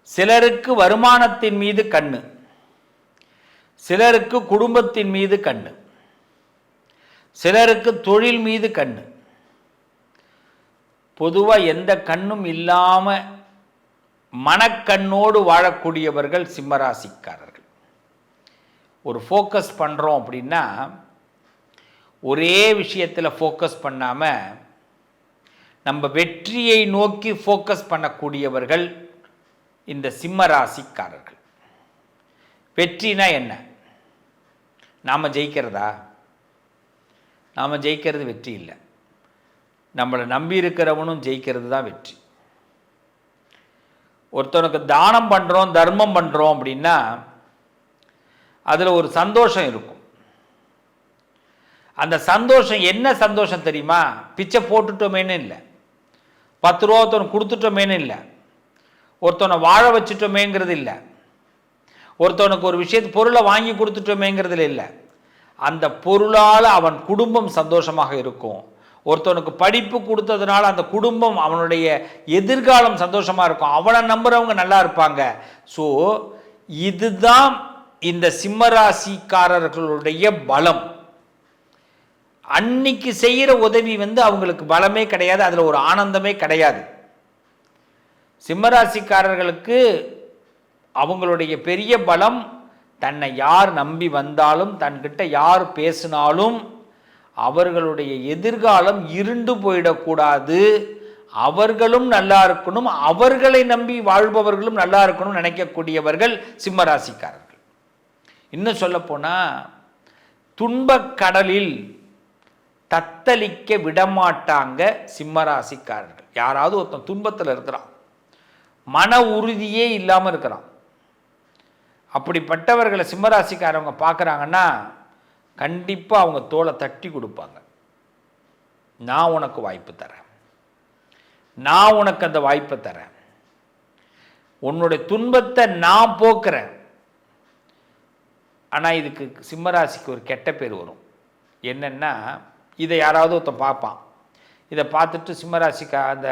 சிலருக்கு வருமானத்தின் மீது கண்ணு, சிலருக்கு குடும்பத்தின் மீது கண்ணு, சிலருக்கு தொழில் மீது கண்ணு. பொதுவாக எந்த கண்ணும் இல்லாமல் மனக்கண்ணோடு வாழக்கூடியவர்கள் சிம்மராசிக்காரர்கள். ஒரு ஃபோக்கஸ் பண்ணுறோம் அப்படின்னா ஒரே விஷயத்தில் ஃபோக்கஸ் பண்ணாமல் நம்ம வெற்றியை நோக்கி ஃபோக்கஸ் பண்ணக்கூடியவர்கள் இந்த சிம்மராசிக்காரர்கள். வெற்றினா என்ன? நாம் ஜெயிக்கிறதா? நாம் ஜெயிக்கிறது வெற்றி இல்லை. நம்மளை நம்பி இருக்கிறவனும் ஜெயிக்கிறது தான் வெற்றி. ஒருத்தனுக்கு தானம் பண்ணுறோம், தர்மம் பண்ணுறோம் அப்படின்னா அதில் ஒரு சந்தோஷம் இருக்கும். அந்த சந்தோஷம் என்ன சந்தோஷம் தெரியுமா? பிச்சை போட்டுட்டோமேனு இல்லை, 10 ரூபா ஒருத்தவனுக்கு கொடுத்துட்டோமேனு இல்லை, ஒருத்தவனை வாழ வச்சுட்டோமேங்கிறது இல்லை, ஒருத்தவனுக்கு ஒரு விஷயத்து பொருளை வாங்கி கொடுத்துட்டோமேங்கிறதுல இல்லை. அந்த பொருளால் அவன் குடும்பம் சந்தோஷமாக இருக்கும். ஒருத்தவனுக்கு படிப்பு கொடுத்ததுனால அந்த குடும்பம், அவனுடைய எதிர்காலம் சந்தோஷமாக இருக்கும். அவனை நம்புறவங்க நல்லா இருப்பாங்க. ஸோ இதுதான் இந்த சிம்மராசிக்காரர்களுடைய பலம். அன்னைக்கு செய்கிற உதவி அவங்களுக்கு பலமே கிடையாது, அதில் ஒரு ஆனந்தமே கிடையாது. சிம்மராசிக்காரர்களுக்கு அவங்களுடைய பெரிய பலம், தன்னை யார் நம்பி வந்தாலும், தன்கிட்ட யார் பேசினாலும் அவர்களுடைய எதிர்காலம் இருண்டு போயிடக்கூடாது, அவர்களும் நல்லா இருக்கணும், அவர்களை நம்பி வாழ்பவர்களும் நல்லா இருக்கணும் நினைக்கக்கூடியவர்கள் சிம்மராசிக்காரர்கள். இன்னும் சொல்லப்போனால் துன்பக் கடலில் தத்தளிக்க விடமாட்டாங்க சிம்மராசிக்காரர்கள். யாராவது ஒருத்தன் துன்பத்தில் இருக்கிறான், மன உறுதியே இல்லாமல் இருக்கிறான், அப்படிப்பட்டவர்களை சிம்மராசிக்காரவங்க பார்க்குறாங்கன்னா கண்டிப்பாக அவங்க தோலை தட்டி கொடுப்பாங்க. நான் உனக்கு வாய்ப்பு தரேன், நான் உனக்கு அந்த வாய்ப்பை தரேன், உன்னுடைய துன்பத்தை நான் போக்குறேன். ஆனால் இதுக்கு சிம்மராசிக்கு ஒரு கெட்ட பேர் வரும். என்னென்னா, இதை யாராவது ஒருத்தன் பார்ப்பான், இதை பார்த்துட்டு சிம்மராசிக்கு அந்த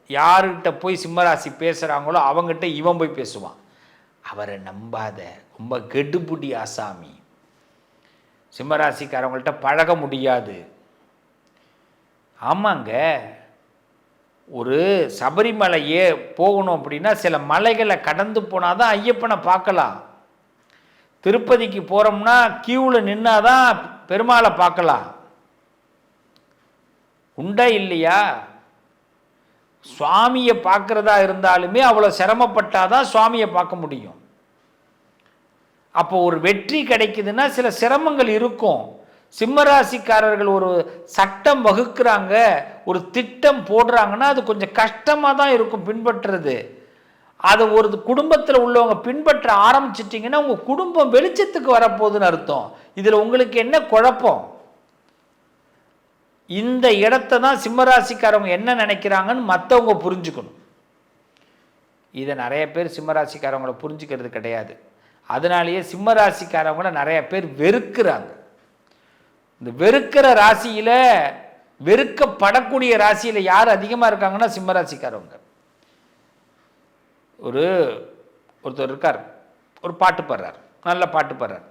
யார்கிட்ட போய் சிம்மராசி பேசுகிறாங்களோ அவங்ககிட்ட இவன் போய் பேசுவான். அவரை நம்பாத, ரொம்ப கெடுபுடி ஆசாமி, சிம்மராசிக்காரவங்கள்ட்ட பழக முடியாது. ஆமாங்க, ஒரு சபரிமலையே போகணும் அப்படின்னா சில மலைகளை கடந்து போனால் தான் ஐயப்பனை பார்க்கலாம். திருப்பதிக்கு போகிறோம்னா கியூவில் நின்னாதான் பெருமாளை பார்க்கலாம். உண்டா இல்லையா? சுவாமியை பார்க்குறதா இருந்தாலுமே அவ்வளோ சிரமப்பட்டாதான் சுவாமியை பார்க்க முடியும். அப்போ ஒரு வெற்றி கிடைக்குதுன்னா சில சிரமங்கள் இருக்கும். சிம்மராசிக்காரர்கள் ஒரு சட்டம் வகுக்கிறாங்க, ஒரு திட்டம் போடுறாங்கன்னா அது கொஞ்சம் கஷ்டமாக தான் இருக்கும் பின்பற்றுறது. அதை ஒரு குடும்பத்தில் உள்ளவங்க பின்பற்ற ஆரம்பிச்சிட்டிங்கன்னா உங்கள் குடும்பம் வெளிச்சத்துக்கு வரப்போகுதுன்னு அர்த்தம். இதில் உங்களுக்கு என்ன குழப்பம்? இந்த இடத்த தான் சிம்மராசிக்காரவங்க என்ன நினைக்கிறாங்கன்னு மற்றவங்க புரிஞ்சுக்கணும். இதை நிறைய பேர் சிம்மராசிக்காரவங்களை புரிஞ்சுக்கிறது கிடையாது. அதனாலேயே சிம்மராசிக்காரவங்கள நிறைய பேர் வெறுக்கிறாங்க. இந்த வெறுக்கிற ராசியில், வெறுக்கப்படக்கூடிய ராசியில் யார் அதிகமாக இருக்காங்கன்னா சிம்மராசிக்காரவங்க. ஒருத்தர் இருக்கார், ஒரு பாட்டு பாடுறார், நல்ல பாட்டு பாடுறார்.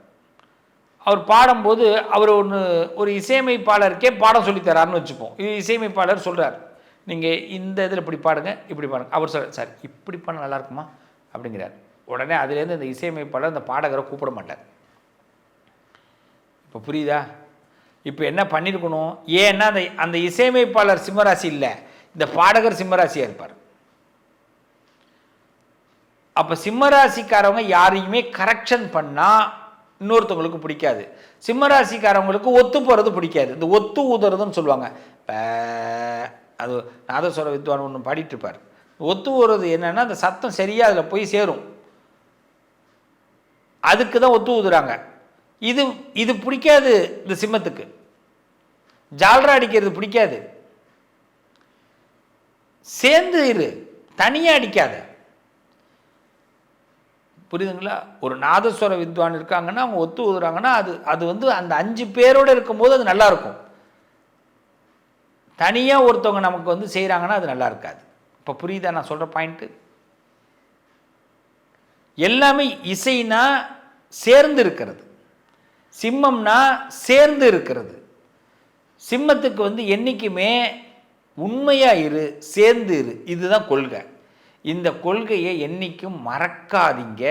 அவர் பாடும்போது அவர் ஒரு இசையமைப்பாளருக்கே பாடம் சொல்லித்தராருன்னு வச்சுப்போம். இசையமைப்பாளர் சொல்கிறார், நீங்கள் இந்த இதில் இப்படி பாடுங்க, இப்படி பாடுங்க. அவர் சொல்கிறார், சார் இப்படி பண்ண நல்லா இருக்குமா அப்படிங்கிறார். உடனே அதுலேருந்து இந்த இசையமைப்பாளர் அந்த பாடகரை கூப்பிட மாட்டார். இப்போ புரியுதா? இப்போ என்ன பண்ணியிருக்கணும்? ஏன்னா அந்த இசையமைப்பாளர் சிம்மராசி இல்லை, இந்த பாடகர் சிம்மராசியாக இருப்பார். அப்போ சிம்மராசிக்காரவங்க யாரையுமே கரெக்ஷன் பண்ணால் இன்னொருத்தவங்களுக்கு பிடிக்காது. சிம்மராசிக்காரவங்களுக்கு ஒத்து போகிறது பிடிக்காது. இந்த ஒத்து ஊதுறதுன்னு சொல்லுவாங்க. அது நாதஸ்வர வித்வான் ஒன்று பாடிட்டு இருப்பார். ஒத்து ஊதுறது என்னென்னா அந்த சத்தம் சரியாக அதில் போய் சேரும், அதுக்கு தான் ஒத்து ஊதுறாங்க. இது பிடிக்காது இந்த சிம்மத்துக்கு. ஜால்ரா அடிக்கிறது பிடிக்காது. சேர்ந்து இரு, தனியாக அடிக்காத. புரியுதுங்களா? ஒரு நாதஸ்வர வித்வான் இருக்காங்கன்னா அவங்க ஒத்து ஊதுறாங்கன்னா அது அந்த 5 பேரோடு இருக்கும்போது அது நல்லாயிருக்கும். தனியாக ஒருத்தவங்க நமக்கு செய்கிறாங்கன்னா அது நல்லா இருக்காது. இப்போ புரியுதா நான் சொல்கிற பாயிண்ட்டு? எல்லாமே இசைனா சேர்ந்து இருக்கிறது, சிம்மம்னா சேர்ந்து இருக்கிறது. சிம்மத்துக்கு என்றைக்குமே உண்மையாக இரு, சேர்ந்து இரு, இதுதான் கொள்கை. இந்த கொள்கையை என்றைக்கும் மறக்காதீங்க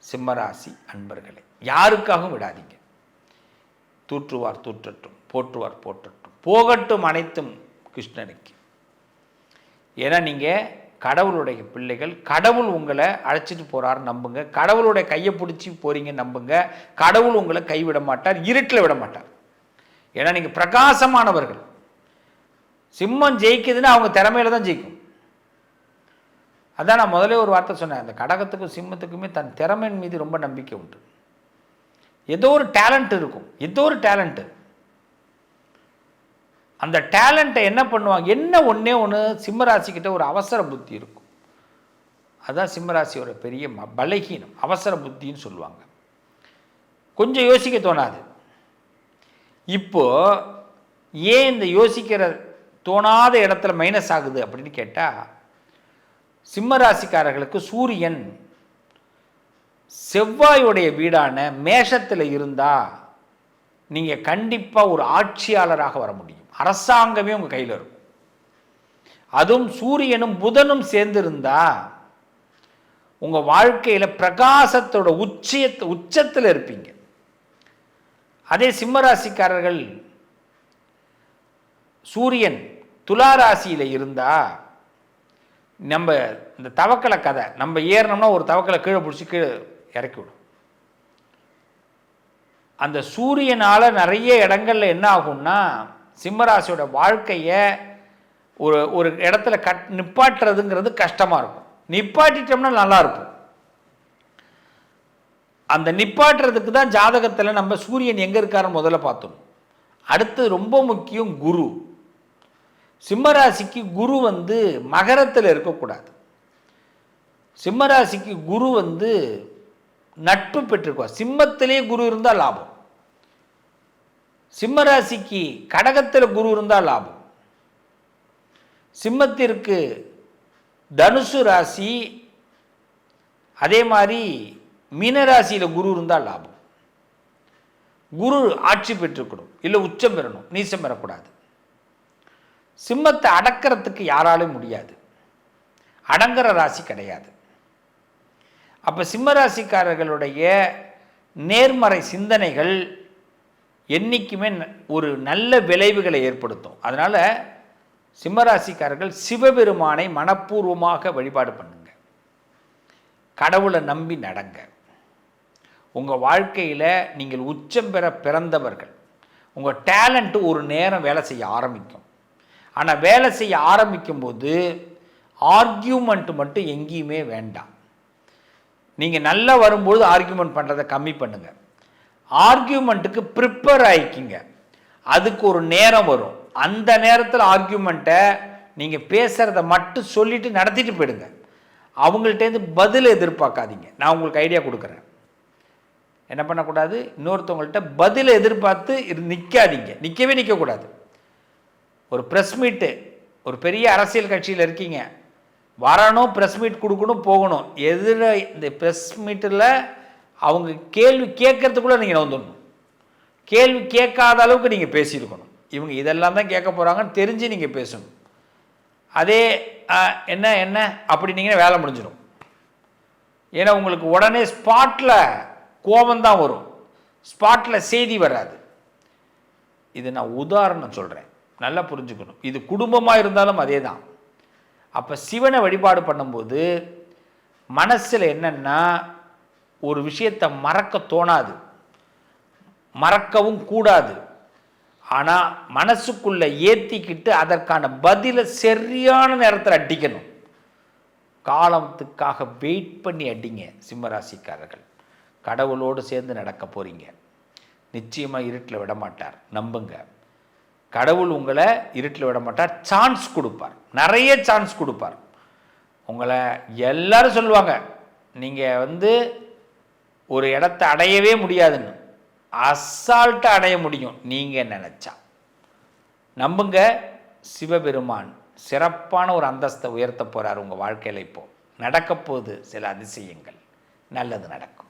சிம்மராசி அன்பர்களே. யாருக்காகவும் விடாதீங்க. தூற்றுவார் தூற்றட்டும், போற்றுவார் போற்றட்டும், போகட்டும் அனைத்தும் கிருஷ்ணனுக்கு. ஏன்னா நீங்கள் கடவுளுடைய பிள்ளைகள். கடவுள் உங்களை அழைச்சிட்டு போகிறார் நம்புங்க. கடவுளுடைய கையை பிடிச்சி போகிறீங்க நம்புங்க. கடவுள் உங்களை கைவிட மாட்டார், இருட்டில் விட மாட்டார். ஏன்னா நீங்கள் பிரகாசமானவர்கள். சிம்மம் ஜெயிக்குதுன்னா அவங்க திறமையில தான் ஜெயிக்கும். அதான் நான் முதலே ஒரு வார்த்தை சொன்னேன், அந்த கடகத்துக்கும் சிம்மத்துக்குமே தன் திறமையின் மீது ரொம்ப நம்பிக்கை உண்டு. ஏதோ ஒரு டேலண்ட் இருக்கும், ஏதோ ஒரு டேலண்ட்டு. அந்த டேலண்ட்டை என்ன பண்ணுவாங்க, என்ன ஒன்றே ஒன்று சிம்மராசிக்கிட்ட ஒரு அவசர புத்தி இருக்கும். அதுதான் சிம்மராசியோட பெரிய பலகீனம், அவசர புத்தின்னு சொல்லுவாங்க. கொஞ்சம் யோசிக்க தோணாது. இப்போ ஏன் இந்த யோசிக்கிற தோணாத இடத்துல மைனஸ் ஆகுது அப்படின்னு கேட்டால், சிம்மராசிக்காரர்களுக்கு சூரியன் செவ்வாயுடைய வீடான மேஷத்தில் இருந்தால் நீங்கள் கண்டிப்பாக ஒரு ஆட்சியாளராக வர முடியும். அரசாங்கமே உங்கள் கையில் இருக்கும். அதுவும் சூரியனும் புதனும் சேர்ந்திருந்தா உங்கள் வாழ்க்கையில் பிரகாசத்தோட உச்சத்தில் இருப்பீங்க. அதே சிம்மராசிக்காரர்கள் சூரியன் துலா ராசியில் இருந்தால், நம்ம இந்த தவக்கலை கதை, நம்ம ஏறினோம்னா ஒரு தவக்கலை கீழே பிடிச்சி கீழே இறக்கி விடும். அந்த சூரியனால் நிறைய இடங்களில் என்ன ஆகும்னா, சிம்மராசியோட வாழ்க்கையை ஒரு இடத்துல நிப்பாட்டுறதுங்கிறது கஷ்டமாக இருக்கும். நிப்பாட்டிட்டோம்னா நல்லாயிருக்கும். அந்த நிப்பாட்டுறதுக்கு தான் ஜாதகத்தில் நம்ம சூரியன் எங்கே இருக்காருன்னு முதல்ல பார்த்தோம். அடுத்து ரொம்ப முக்கியம் குரு. சிம்மராசிக்கு குரு மகரத்தில் இருக்கக்கூடாது. சிம்மராசிக்கு குரு நட்பு பெற்றிருக்கோம். சிம்மத்திலே குரு இருந்தால் லாபம். சிம்மராசிக்கு கடகத்தில் குரு இருந்தால் லாபம். சிம்மத்திற்கு தனுசு ராசி, அதே மாதிரி மீனராசியில் குரு இருந்தால் லாபம். குரு ஆட்சி பெற்றுக்கணும், இல்லை உச்சம் பெறணும், நீச்சம் பெறக்கூடாது. சிம்மத்தை அடக்கிறதுக்கு யாராலும் முடியாது, அடங்குற ராசி கிடையாது. அப்போ சிம்மராசிக்காரர்களுடைய நேர்மறை சிந்தனைகள் என்றைக்குமே ஒரு நல்ல விளைவுகளை ஏற்படுத்தும். அதனால் சிம்மராசிக்காரர்கள் சிவபெருமானை மனப்பூர்வமாக வழிபாடு பண்ணுங்க, கடவுளை நம்பி நடங்க. உங்கள் வாழ்க்கையில் நீங்கள் உச்சம் பெற பிறந்தவர்கள். உங்கள் டேலண்ட்டு ஒரு நேரம் வேலை செய்ய ஆரம்பிக்கும். ஆனால் வேலை செய்ய ஆரம்பிக்கும் போது ஆர்கியூமெண்ட் மட்டும் எங்கேயுமே வேண்டாம். நீங்கள் நல்லா வரும்போது ஆர்கியூமெண்ட் பண்ணுறதை கம்மி பண்ணுங்கள். ஆர்கியூமெண்ட்டுக்கு ப்ரிப்பேர் ஆகிக்கிங்க. அதுக்கு ஒரு நேரம் வரும். அந்த நேரத்தில் ஆர்கியூமெண்ட்டை நீங்கள் பேசுகிறத மட்டும் சொல்லிவிட்டு நடத்திட்டு போயிடுங்க. அவங்கள்ட்டேருந்து பதில் எதிர்பார்க்காதீங்க. நான் உங்களுக்கு ஐடியா கொடுக்குறேன். என்ன பண்ணக்கூடாது, இன்னொருத்தவங்கள்ட்ட பதில் எதிர்பார்த்து நிற்காதீங்க. நிற்கக்கூடாது. ஒரு ப்ரெஸ் மீட்டு, ஒரு பெரிய அரசியல் கட்சியில் இருக்கீங்க, வரணும், ப்ரெஸ் மீட் கொடுக்கணும், போகணும். இந்த ப்ரெஸ் மீட்டில் அவங்க கேள்வி கேட்கறதுக்குள்ளே நீங்கள் வந்துடணும். கேள்வி கேட்காத அளவுக்கு நீங்கள் பேசியிருக்கணும். இவங்க இதெல்லாம் தான் கேட்க போகிறாங்கன்னு தெரிஞ்சு நீங்கள் பேசணும். அதே என்ன என்ன அப்படி நீங்கள் வேலை முடிஞ்சிடும். ஏன்னா உங்களுக்கு உடனே ஸ்பாட்டில் கோபம்தான் வரும், ஸ்பாட்டில் செய்தி வராது. இது நான் உதாரணம் சொல்கிறேன், நல்லா புரிஞ்சுக்கணும். இது குடும்பமாக இருந்தாலும் அதே தான். அப்போ சிவனை வழிபாடு பண்ணும்போது மனசில் என்னென்னா, ஒரு விஷயத்தை மறக்க தோணாது, மறக்கவும் கூடாது. ஆனால் மனசுக்குள்ளே ஏற்றிக்கிட்டு அதற்கான பதிலை சரியான நேரத்தில் அடிக்கணும். காலத்துக்காக வெயிட் பண்ணி அடிங்க சிம்மராசிக்காரர்கள். கடவுளோடு சேர்ந்து நடக்க போகிறீங்க. நிச்சயமாக இருட்டில் விட மாட்டார், நம்புங்க. கடவுள் உங்களை இருட்டில் விட மாட்டார், சான்ஸ் கொடுப்பார், நிறைய சான்ஸ் கொடுப்பார். உங்களை எல்லாரும் சொல்லுவாங்க, நீங்கள் ஒரு இடத்த அடையவே முடியாதுன்னு. அசால்ட்டாக அடைய முடியும் நீங்கள் நினச்சா. நம்புங்க, சிவபெருமான் சிறப்பான ஒரு அந்தஸ்தை உயர்த்த போகிறார் உங்கள் வாழ்க்கையில். இப்போது நடக்க போகுது சில அதிசயங்கள். நல்லது நடக்கும்.